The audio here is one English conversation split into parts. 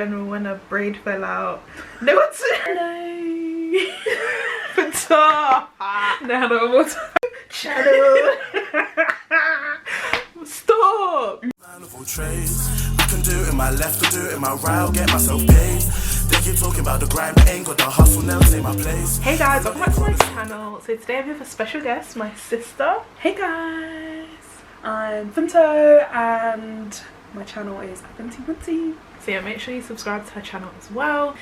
General when a braid fell out. No, what's it? No, Shadow. Stop. I can do it in my left, I do it in my right, I'll get myself paid. They keep talking about the grind, but ain't got the hustle, never take my place. Hey guys, welcome back to my channel. So today I'm here with a special guest, my sister. Hey guys, I'm Finto and my channel is Finty. So yeah, make sure you subscribe to her channel as well.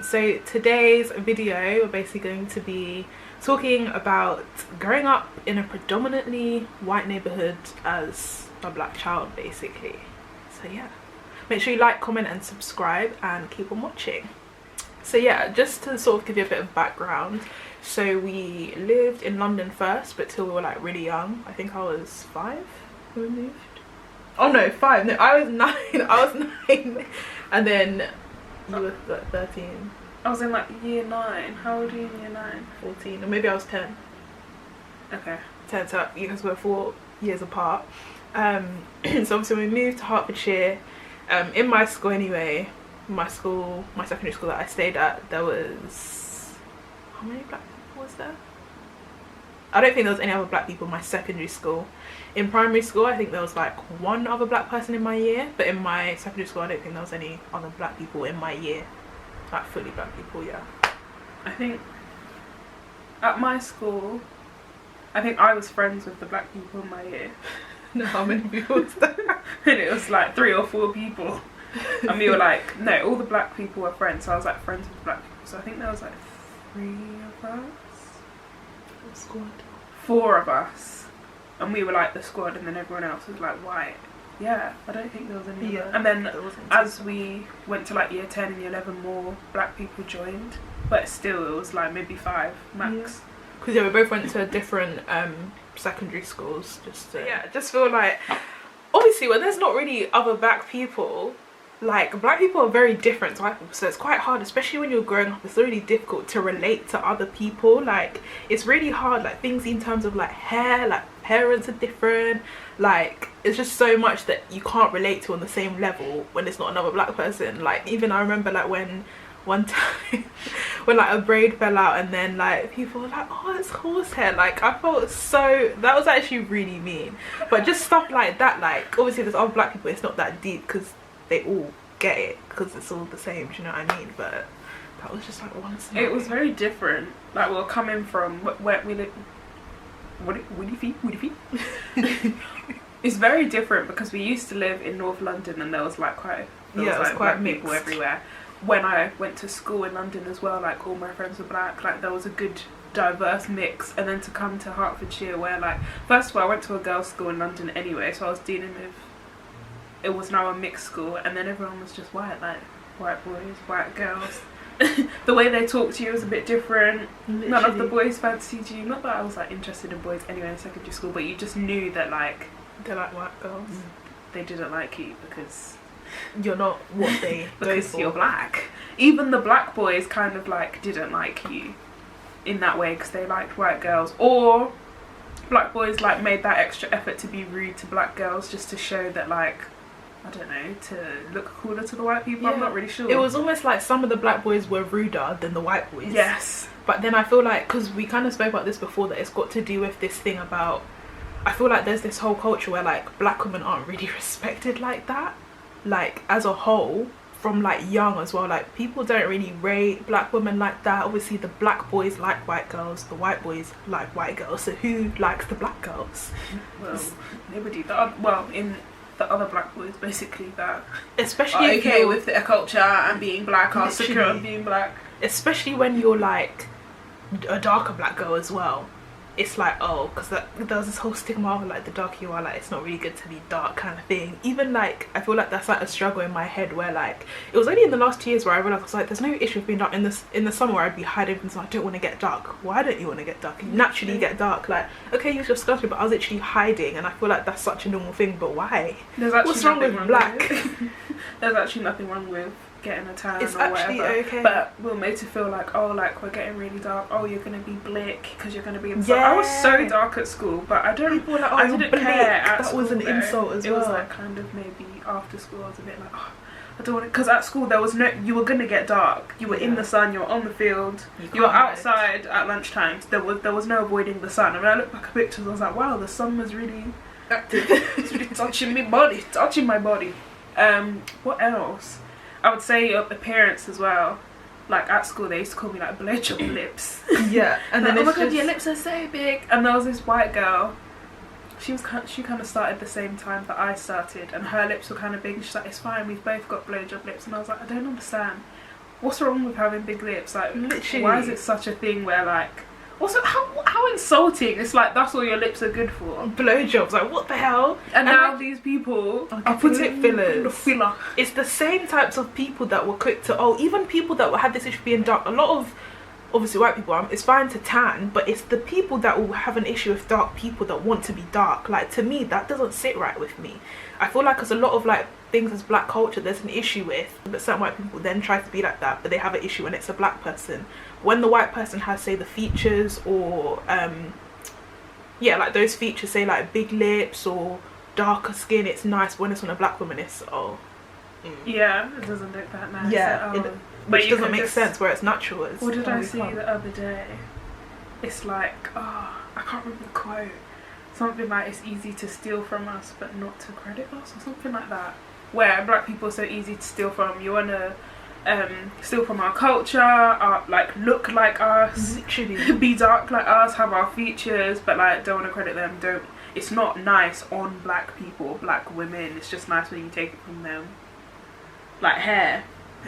So today's video, we're basically going to be talking about growing up in a predominantly white neighborhood as a black child, basically. So yeah, make sure you like, comment and subscribe and keep on watching. So yeah, just to sort of give you a bit of background, so we lived in London first, but till we were like really young. I think I was 5 when we moved. Oh no, 5. No, I was 9. I was 9. And then you were like 13. I was in like year 9. How old are you in year 9? 14. Or maybe I was 10. Okay. 10, so because we're 4 years apart. So obviously we moved to Hertfordshire. In my school anyway, my secondary school that I stayed at, there was, how many black people was there? I don't think there was any other black people in my secondary school. In primary school, I think there was like 1 other black person in my year, but in my secondary school, I don't think there was any other black people in my year. Like fully black people, yeah. I think at my school, I think I was friends with the black people in my year. No, how many people was there? And it was like 3 or 4 people. And we were like, no, all the black people were friends, so I was like friends with the black people. So I think there was like 3 of us. Squad. 4 of us, and we were like the squad, and then everyone else was like white. Yeah, I don't think there was any. Yeah, and then as we went to like year 10 and year 11, more black people joined, but still it was like maybe 5 max. Because yeah, we both went to different secondary schools. Just yeah, just feel like obviously when there's not really other black people, like black people are very different to white people, so it's quite hard, especially when you're growing up. It's really difficult to relate to other people. Like it's really hard, like things in terms of like hair, like parents are different, like it's just so much that you can't relate to on the same level when it's not another black person. Like even I remember like when one time when like a braid fell out and then like people were like, oh, it's horsehair. Like I felt so, that was actually really mean. But just stuff like that, like obviously there's other black people, it's not that deep because they all get it because it's all the same, do you know what I mean? But that was just like once. It was very different. Like we were coming from where we live. Woody feet. It's very different because we used to live in North London and there was like quite black people everywhere. When I went to school in London as well, like all my friends were black. Like there was a good diverse mix. And then to come to Hertfordshire where like, first of all I went to a girls' school in London anyway, so I was dealing with, it was now a mixed school, and then everyone was just white, like white boys, white girls. The way they talked to you was a bit different. Literally. None of the boys fancied you. Not that I was like interested in boys anyway in secondary school, but you just knew that like they're like white girls. They didn't like you because you're not what they because you're black. Even the black boys kind of like didn't like you in that way because they liked white girls, or black boys like made that extra effort to be rude to black girls just to show that like, I don't know, to look cooler to the white people. Yeah. I'm not really sure. It was almost like some of the black boys were ruder than the white boys. Yes. But then I feel like, because we kind of spoke about this before, that it's got to do with this thing about, I feel like there's this whole culture where like black women aren't really respected like that. Like as a whole, from like young as well, like people don't really rate black women like that. Obviously the black boys like white girls, the white boys like white girls, so who likes the black girls? Well, nobody. In the other black boys basically that especially are okay with their culture and being black, are secure on being black, especially when you're like a darker black girl as well. It's like, oh, because there's this whole stigma of like the darker you are, like it's not really good to be dark kind of thing. Even like I feel like that's like a struggle in my head where like it was only in the last 2 years where I realized I was like, there's no issue with being dark. In the summer where I'd be hiding from something, I don't want to get dark. Why don't you want to get dark? You naturally get dark. Like okay, use your sculpture, but I was actually hiding, and I feel like that's such a normal thing. But why? What's wrong with black? There's actually nothing wrong with getting a tan it's or actually whatever, okay. But we're made to feel like, oh, like we're getting really dark, oh you're gonna be blick because you're gonna be in sun. I was so dark at school, but I don't, people were like, oh, I didn't care at that school, was an though. insult as well. It was like kind of maybe after school I was a bit like, oh, I don't want to, because at school there was no, you were gonna get dark. You were in the sun. You were on the field. You were outside at lunchtime. There was no avoiding the sun. I mean, I look back at pictures. I was like, wow, the sun was really active. It's really touching my body. What else? I would say appearance as well. Like at school, they used to call me like blowjob lips. Yeah, and like, then oh my god, your lips are so big. And there was this white girl. She kind of started the same time that I started, and her lips were kind of big. And she's like, "It's fine, we've both got blowjob lips." And I was like, I don't understand. What's wrong with having big lips? Like, literally, why is it such a thing where like? Also, how insulting! It's like that's all your lips are good for. Blowjobs, like what the hell? And now these people are putting filler. It's the same types of people that were quick to even people that had this issue being dark. A lot of obviously white people, it's fine to tan, but it's the people that will have an issue with dark people that want to be dark. Like, to me, that doesn't sit right with me. I feel like there's a lot of like things as black culture there's an issue with, but certain white people then try to be like that, but they have an issue when it's a black person. When the white person has, say, the features or yeah, like those features, say like big lips or darker skin, it's nice. But when it's on a black woman, it's yeah, it doesn't look that nice. Yeah, which doesn't make sense where it's natural. What did I see the other day? It's like, I can't remember the quote. Something like, it's easy to steal from us but not to credit us, or something like that. Where black people are so easy to steal from. You want to steal from our culture, like look like us, literally be dark like us, have our features, but like don't want to credit them. It's not nice on black people, black women. It's just nice when you take it from them. Like hair.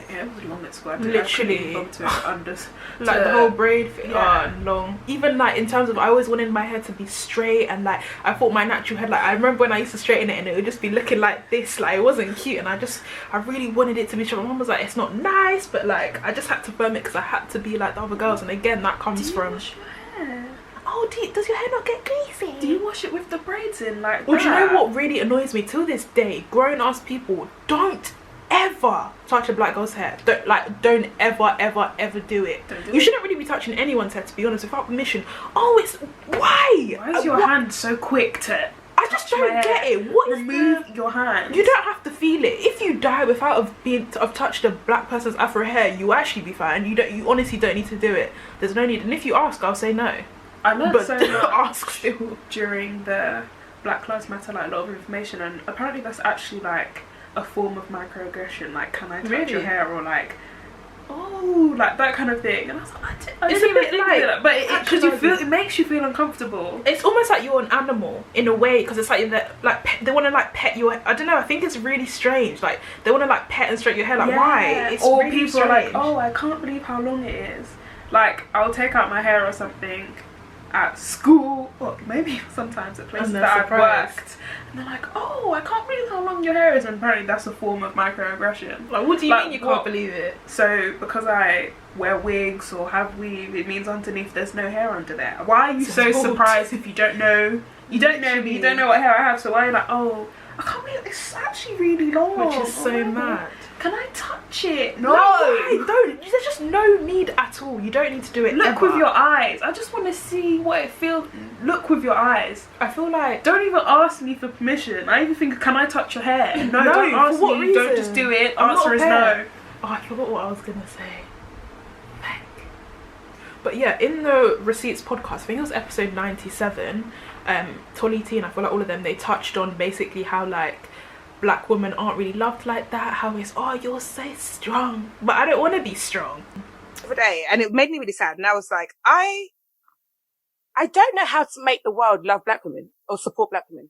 Yeah, it was long at school. Literally, like the whole braid thing, long. Even like in terms of, I always wanted my hair to be straight, and like I thought my natural hair, like I remember when I used to straighten it and it would just be looking like this, like it wasn't cute, and I really wanted it to be short. My mum was like, it's not nice, but like I just had to firm it because I had to be like the other girls, and again that comes from. Wash your hair? Oh, does your hair not get greasy? Do you wash it with the braids in like? Well, do you know what really annoys me till this day? Grown ass people don't ever touch a black girl's hair. Don't ever do it. You shouldn't really be touching anyone's hair, to be honest, without permission. It's why is your hand so quick to I just don't get it. Remove your hand. You don't have to feel it. If you die without have touched a black person's afro hair, you actually be fine. You honestly don't need to do it. There's no need. And if you ask, I'll say no. I learned but so much ask still during the Black Lives Matter, like a lot of information, and apparently that's actually like a form of microaggression. Like, can I touch your hair, or like, like that kind of thing. And I was like, I didn't even think of that, but because it makes you feel uncomfortable. It's almost like you're an animal in a way, because it's like they want to like pet your. I don't know. I think it's really strange. Like they want to like pet and stroke your hair. Like why? It's or really people strange. are like, I can't believe how long it is. Like I'll take out my hair or something at school, or maybe sometimes at places that I've worked, and they're like, I can't believe how long your hair is, and apparently that's a form of microaggression. Like, what do you mean you can't believe it? So because I wear wigs or have weave, it means underneath there's no hair under there. Why are you so surprised if you don't know? You don't know me, you don't know what hair I have, so why are you like, I can't believe it's actually really long. Which is so mad. Can I touch it? No, don't. There's just no need at all. You don't need to do it. Look with your eyes. I just want to see what it feels. Look with your eyes. I feel like, don't even ask me for permission. I even think, can I touch your hair? No, don't ask me. Reason? Don't just do it. Answer is no. I forgot what I was gonna say. But yeah, in the Receipts podcast, I think it was episode 97. Toliti and I feel like all of them, they touched on basically how like black women aren't really loved like that, how it's you're so strong, but I don't want to be strong. Every day, and it made me really sad, and I was like, I don't know how to make the world love black women or support black women.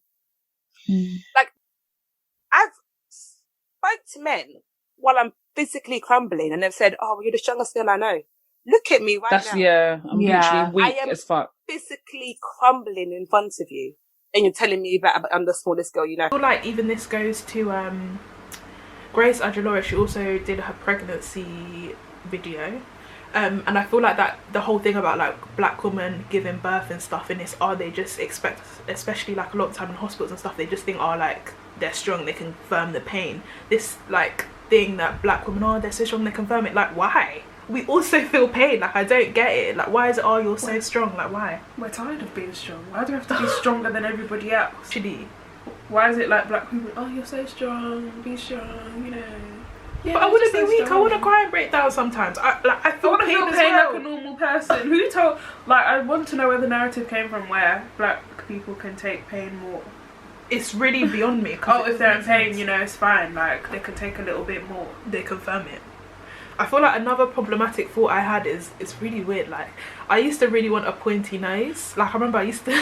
Like, I've spoke to men while I'm physically crumbling, and they've said, you're the strongest girl I know. Look at me now. I'm literally weak as fuck. Physically crumbling in front of you, and you're telling me that I'm the smallest girl you know. I feel like even this goes to Grace Ajalora. She also did her pregnancy video, and I feel like that the whole thing about like black women giving birth and stuff in this, they just expect, especially like a lot of time in hospitals and stuff, they just think like they're strong, they can firm the pain. This like thing that black women they're so strong, they confirm it. Like, why? We also feel pain. Like, I don't get it. Like, why is it you're so strong? Like, why? We're tired of being strong. Why do we have to be stronger than everybody else? Actually, why is it like black people, you're so strong, be strong, you know? Yeah, but I wouldn't be weak. I want to cry and break down sometimes. I feel pain as well. Like a normal person. Who told? Like, I want to know where the narrative came from, where black people can take pain more. It's really beyond me. Oh, if they're in pain, you know, it's fine. Like, they can take a little bit more. They confirm it. I feel like another problematic thought I had is, it's really weird. Like, I used to really want a pointy nose. Like, I remember I used to,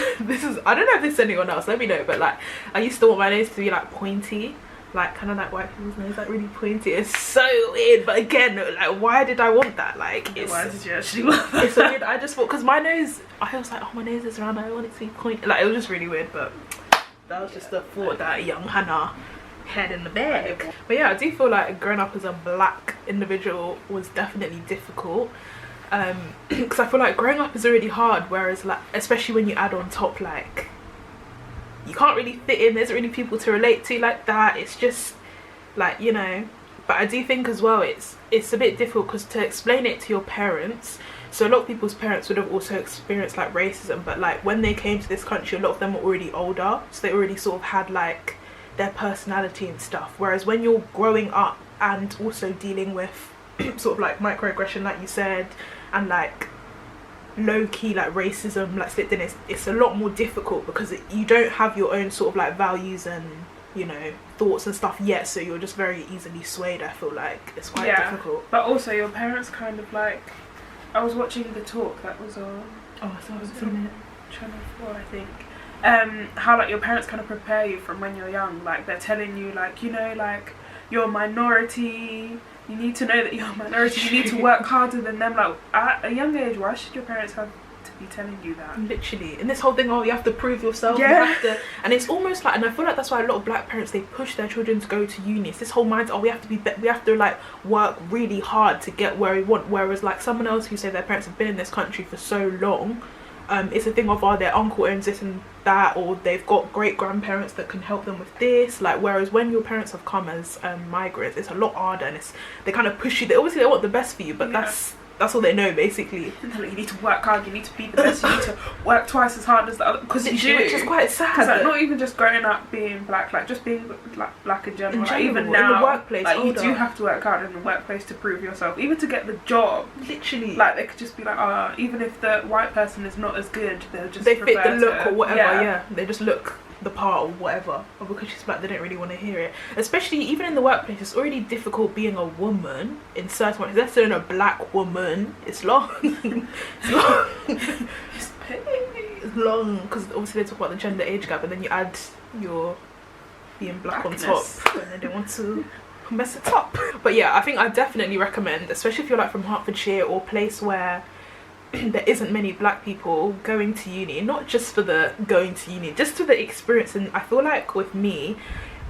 I don't know if this is anyone else, let me know, but like, I used to want my nose to be like pointy. Like, kind of like white people's nose, like really pointy. It's so weird, but again, like, why did I want that? Like, why did you actually want that? It's so weird. I just thought, because my nose, I was like, oh, my nose is round, I want it to be pointy. Like, it was just really weird, but that was just the thought that young Hannah had in the bag. But yeah, I do feel like growing up as a black individual was definitely difficult. Because I feel like growing up is already hard, whereas like, especially when you add on top, like, you can't really fit in, there's really people to relate to like that. It's just like, you know. But I do think as well it's a bit difficult because to explain it to your parents, so a lot of people's parents would have also experienced like racism, but like when they came to this country, a lot of them were already older, so they already sort of had like their personality and stuff, whereas when you're growing up and also dealing with sort of like microaggression like you said, and like low-key like racism like slipped in, it's a lot more difficult because you don't have your own sort of like values and, you know, thoughts and stuff yet, so you're just very easily swayed. I feel like it's quite difficult. But also your parents kind of like, I was watching The Talk that was on, oh, I haven't seen it, Channel 4 I think, how like your parents kind of prepare you from when you're young, like they're telling you like, you know, like you're a minority, you need to know that you're a minority, you need to work harder than them. Like at a young age, why should your parents have to be telling you that? Literally. And this whole thing, oh, you have to prove yourself, yeah, you have to, and it's almost like, and I feel like that's why a lot of black parents, they push their children to go to uni. It's this whole mindset, oh, we have to like work really hard to get where we want, whereas like someone else who say their parents have been in this country for so long, it's a thing of, oh, their uncle owns this and that, or they've got great grandparents that can help them with this. Like, whereas when your parents have come as migrants, it's a lot harder, and they kind of push you. Obviously they want the best for you, but that's all they know basically. You need to work hard, you need to be the best, you need to work twice as hard as the other, because you do, which is quite sad. Like, not even just growing up being black, like just being like black in general, like, even in now the workplace, like you do have to work hard in the workplace to prove yourself, even to get the job. Literally, like they could just be like, even if the white person is not as good, they fit the look or whatever. They just look the part or whatever, or because she's black they don't really want to hear it. Especially even in the workplace, it's already difficult being a woman in certain ways. Let's say a black woman, it's long. It's long. It's long because obviously they talk about the gender age gap, and then you add your being black on top, and then they want to mess it up. But yeah, I think I definitely recommend, especially if you're like from Hertfordshire or a place where there isn't many black people, going to uni, not just for the going to uni, just for the experience. And I feel like with me,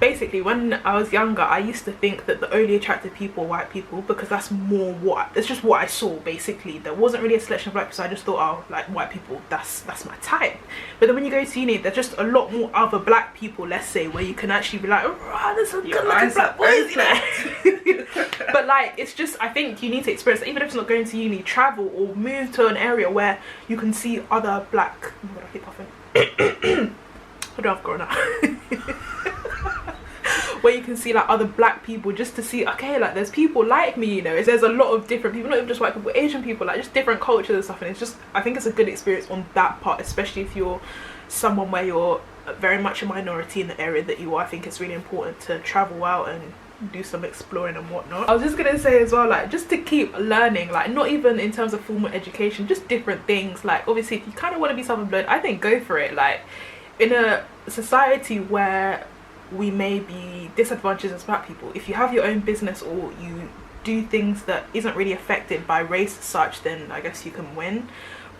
basically when I was younger, I used to think that the only attractive people were white people, because that's more it's just what I saw basically. There wasn't really a selection of black people, so I just thought, oh, like white people, that's my type. But then when you go to uni, there's just a lot more other black people, let's say, where you can actually be like, oh, there's some good looking black boys, you know. But like, it's just, I think you need to experience, even if it's not going to uni, travel or move to an area where you can see other black, oh my God, I keep coughing. I don't have corona. Where you can see like other black people, just to see, okay, like there's people like me, you know. There's a lot of different people, not even just white people, Asian people, like just different cultures and stuff. And it's just, I think it's a good experience on that part, especially if you're someone where you're very much a minority in the area that you are. I think it's really important to travel out and do some exploring and whatnot. I was just gonna say as well, like just to keep learning, like not even in terms of formal education, just different things. Like obviously if you kind of want to be self-employed, I think go for it. Like in a society where we may be disadvantaged as black people, if you have your own business or you do things that isn't really affected by race as such, then I guess you can win.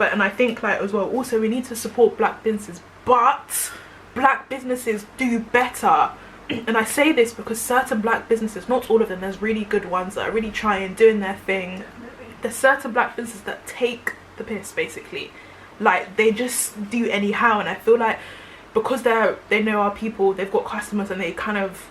And I think like as well, also we need to support black businesses, but black businesses do better. And I say this because certain black businesses, not all of them, there's really good ones that are really trying, doing their thing. Definitely. There's certain black businesses that take the piss basically, like they just do anyhow. And I feel like because they know our people, they've got customers, and they kind of,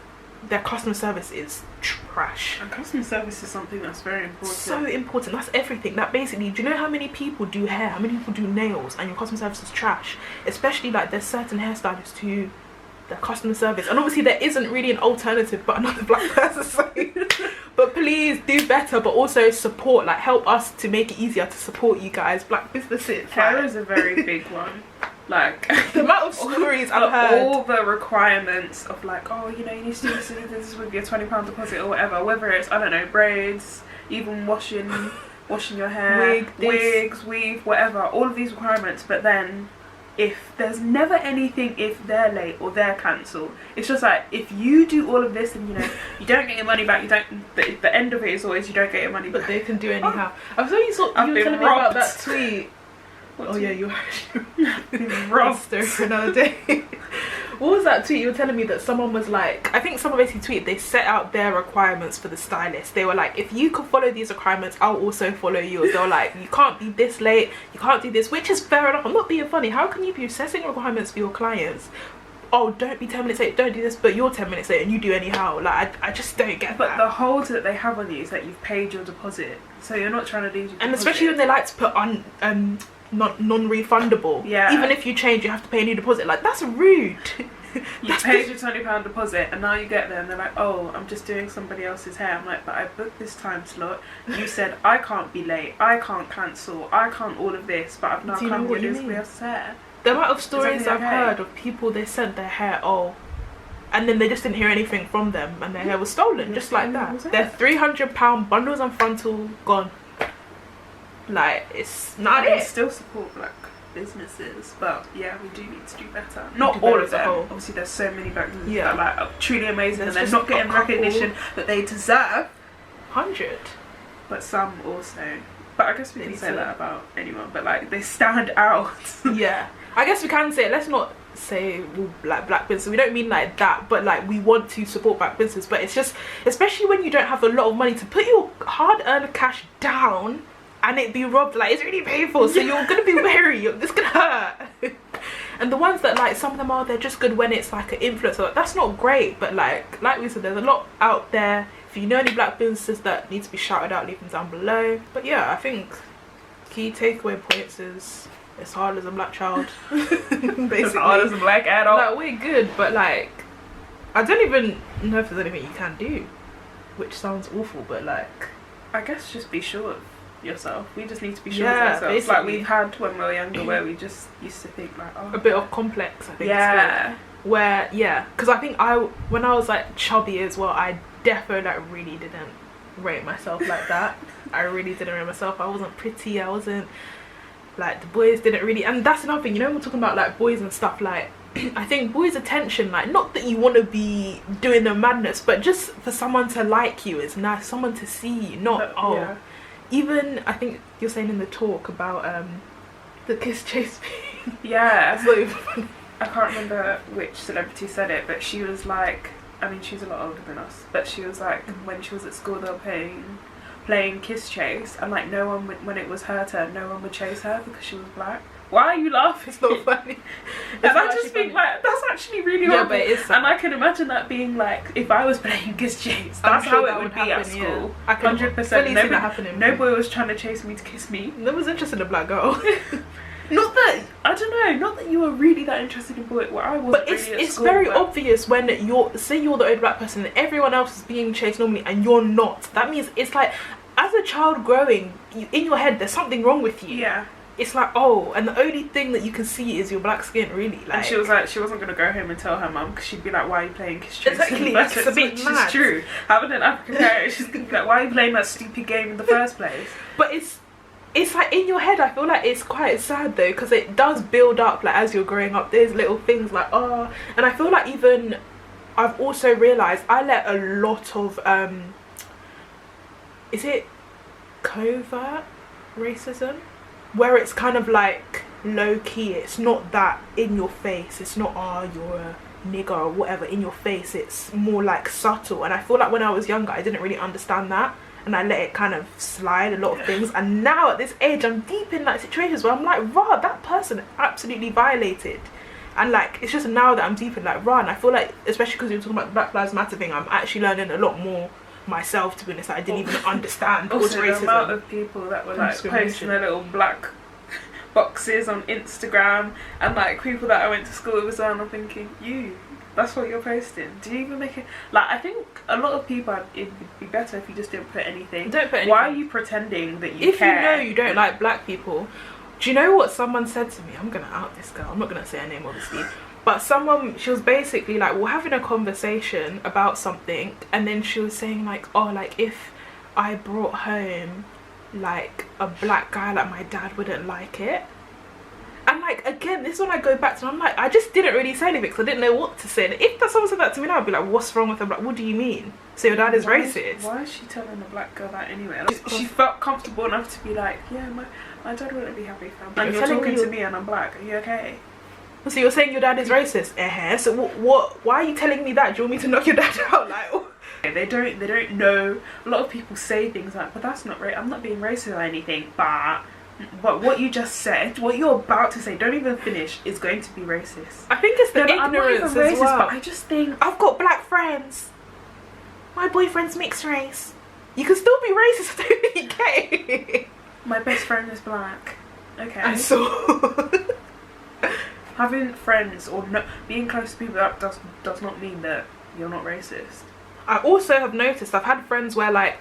their customer service is trash. And customer service is something that's very important. So important. That's everything. That basically, do you know how many people do hair, how many people do nails, and your customer service is trash? Especially like there's certain hairstylists who the customer service, and obviously there isn't really an alternative but another black person. So, but please do better, but also support, like help us to make it easier to support you guys, black businesses. Care is a very big one. Like the amount of stories I've heard, all the requirements of like, oh, you know, you need to do this with your £20 deposit or whatever, whether it's, I don't know, braids, even washing your hair, wigs, weave, whatever, all of these requirements. But then if there's never anything if they're late or they're cancelled, it's just like, if you do all of this and you know you don't get your money back, you don't, the end of it is always you don't get your money back, but they can do anyhow. I thought you were telling me about that tweet. Oh yeah, you were roster for another day. What was that tweet? You were telling me that someone was like, I think someone basically tweeted, they set out their requirements for the stylist. They were like, if you can follow these requirements, I'll also follow yours. They were like, you can't be this late, you can't do this, which is fair enough. I'm not being funny. How can you be setting requirements for your clients? Oh, don't be 10 minutes late, don't do this, but you're 10 minutes late and you do anyhow. Like, I just don't get but that. But the hold that they have on you is that you've paid your deposit, so you're not trying to lose your deposit. And especially when they like to put on non-refundable. Yeah. Even if you change, you have to pay a new deposit. Like, that's rude. You paid your £20 deposit and now you get there and they're like, oh, I'm just doing somebody else's hair. I'm like, but I booked this time slot. You said I can't be late, I can't cancel, I can't all of this, but I've now come here doing somebody else's hair. The amount of stories I've heard of people, they sent their hair, and then they just didn't hear anything from them and their hair was stolen, just like that. Their £300 bundles and frontal gone. Like, it's not it. We still support black businesses, but yeah, we do need to do better. Not all of them. Obviously, there's so many black businesses that are like truly amazing and they're not getting the recognition that they deserve. 100. But some also. But I guess we can say that about anyone. But like, they stand out. Yeah, I guess we can say it. Let's not say like black business. We don't mean like that, but like we want to support black business. But it's just, especially when you don't have a lot of money to put your hard-earned cash down and it be robbed, like it's really painful. So you're gonna be wary. It's gonna hurt. And the ones that like, some of them they're just good when it's like an influencer. Like, that's not great, but like we said, there's a lot out there. If you know any black businesses that need to be shouted out, leave them down below. But yeah, I think key takeaway points is it's hard as a black child. Basically, it's hard as a black adult. Like, we're good, but like I don't even know if there's anything you can do, which sounds awful, but like I guess just be sure of yourself. We just need to be sure of ourselves. Basically. Like we've had when we were younger, where we just used to think like, oh, a bit of complex. I think. Yeah. Where because I think when I was like chubby as well, I definitely like really didn't rate myself like that. I really didn't rate myself. I wasn't pretty. I wasn't like, the boys didn't really, and that's another thing, you know, we're talking about like boys and stuff, like I think boys' attention, like, not that you want to be doing the madness, but just for someone to like you is nice, someone to see you, not even I think you're saying in the talk about the kiss chase thing. Yeah. It's not even funny. I can't remember which celebrity said it, but she was like, I mean, she's a lot older than us, but she was like, when she was at school, they were playing kiss chase, and like no one would, when it was her turn, no one would chase her because she was black. Why are you laughing? It's not funny. I just think like, that's actually really horrible. But it is sad. And I can imagine that being like, if I was playing kiss chase, that's how it would be at school. I can 100%. No boy was trying to chase me to kiss me. No one's interested in a black girl. Not that, I don't know, not that you were really that interested in boy. Well, I wasn't. But it's very obvious when you're the only black person and everyone else is being chased normally and you're not. That means it's like, as a child growing, in your head there's something wrong with you. Yeah. It's like, oh, and the only thing that you can see is your black skin, really. Like, and she was like, she wasn't gonna go home and tell her mum because she'd be like, why are you playing kiss chase? Exactly, it's a bit mad. It's true. Having an African parent, she's gonna be like, why are you playing that stupid game in the first place? But it's like, in your head, I feel like it's quite sad though, because it does build up, like, as you're growing up, there's little things like, oh, and I feel like even I've also realised I let a lot of is it covert racism, where it's kind of like low-key, it's not that in your face, it's not, oh, you're a nigger or whatever in your face, it's more like subtle. And I feel like when I was younger I didn't really understand that, and I let it kind of slide, a lot of things, and now at this age I'm deep in like situations where I'm like, rah, that person absolutely violated. And like, it's just now that I'm deep in like, rah, and I feel like, especially because you're talking about the Black Lives Matter thing, I'm actually learning a lot more myself, to be honest. I didn't even understand also the amount of people that were like posting their little black boxes on Instagram, and like people that I went to school with as well, and I'm thinking, you That's what you're posting. Do you even make it? Like, I think a lot of people, it would be better if you just didn't put anything. Don't put anything. Why are you pretending that you care? If you know you don't like black people, do you know what someone said to me? I'm gonna out this girl. I'm not gonna say her name, obviously. But she was basically like, we're having a conversation about something, and then she was saying like, oh, like if I brought home like a black guy, like my dad wouldn't like it. And like, again, this is when I go back to, I'm like, I just didn't really say anything because I didn't know what to say. And if someone said that to me now, I'd be like, what's wrong with her? Like, what do you mean? So your dad is racist? Why is she telling a black girl that anyway? Like, she felt comfortable enough to be like, yeah, my dad wouldn't be happy if I'm black. And you're talking to me and I'm black. Are you okay? So you're saying your dad is racist? So what? Why are you telling me that? Do you want me to knock your dad out? Like, they don't know. A lot of people say things like, but that's not right. I'm not being racist or anything, but what you just said, what you're about to say, don't even finish, is going to be racist. I think it's the ignorance I'm not even racist, as well. But I just think, I've got black friends. My boyfriend's mixed race. You can still be racist if you're gay. My best friend is black. Okay. And so having friends or being close to people, that does not mean that you're not racist. I also have noticed, I've had friends where like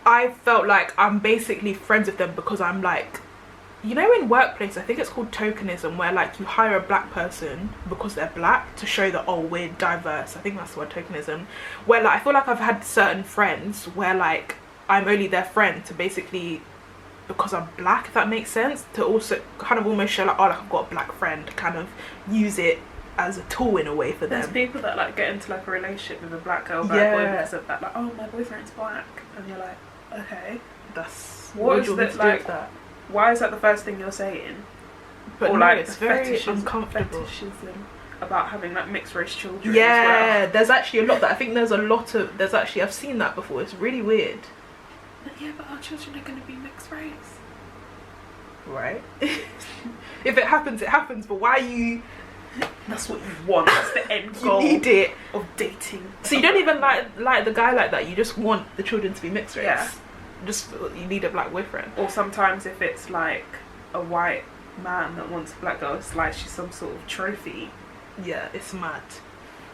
I felt like I'm basically friends with them because I'm like, you know, in workplace, I think it's called tokenism, where like you hire a black person because they're black to show that, oh, we're diverse. I think that's the word, tokenism. Where like I feel like I've had certain friends where like I'm only their friend to basically, because I'm black, if that makes sense, to also kind of almost show like, oh, like I've got a black friend, kind of use it as a tool in a way for them. There's people that like get into like a relationship with a black girl, black boy because of that, like, oh, my boyfriend's black, and you're like, okay, that's what is that like? Why is that the first thing you're saying? But or no, like it's very uncomfortable. Fetishism about having like mixed race children. Yeah, as well. there's actually a lot that I think there's actually I've seen that before. It's really weird. Yeah, but our children are going to be mixed race, right? If it happens, it happens. But why you? That's what you want. That's the end goal. You need it of dating. So you don't even like the guy like that. You just want the children to be mixed race. Yeah. Just you need a black boyfriend. Or sometimes if it's like a white man that wants a black girl, it's like she's some sort of trophy. Yeah, it's mad.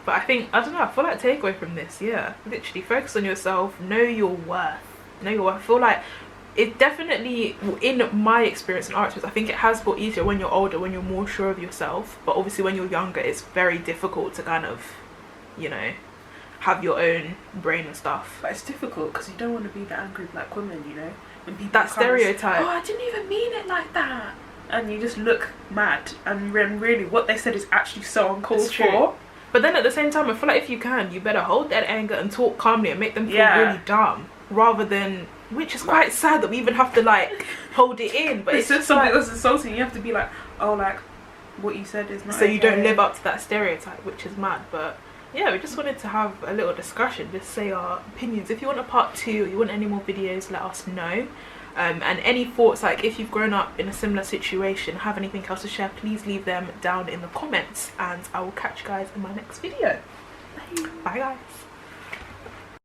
But I don't know, I feel like takeaway from this, yeah, literally focus on yourself, know your worth. I feel like it definitely, in my experience and our experience, I think it has got easier when you're older, when you're more sure of yourself. But obviously when you're younger, it's very difficult to kind of, you know, have your own brain and stuff. But it's difficult because you don't want to be the angry black woman, you know, when people that stereotype. Oh, I didn't even mean it like that, and you just look mad, and really what they said is actually so uncalled for. But then at the same time, I feel like if you can, you better hold that anger and talk calmly and make them feel really dumb, rather than, which is quite sad that we even have to like hold it in. But it's just something that's insulting. You have to be like, oh, like what you said is not so okay. You don't live up to that stereotype, which is mad. But yeah, we just wanted to have a little discussion, just say our opinions. If you want a part 2 or you want any more videos, let us know. And any thoughts, like if you've grown up in a similar situation, have anything else to share, please leave them down in the comments, and I will catch you guys in my next video. Bye guys.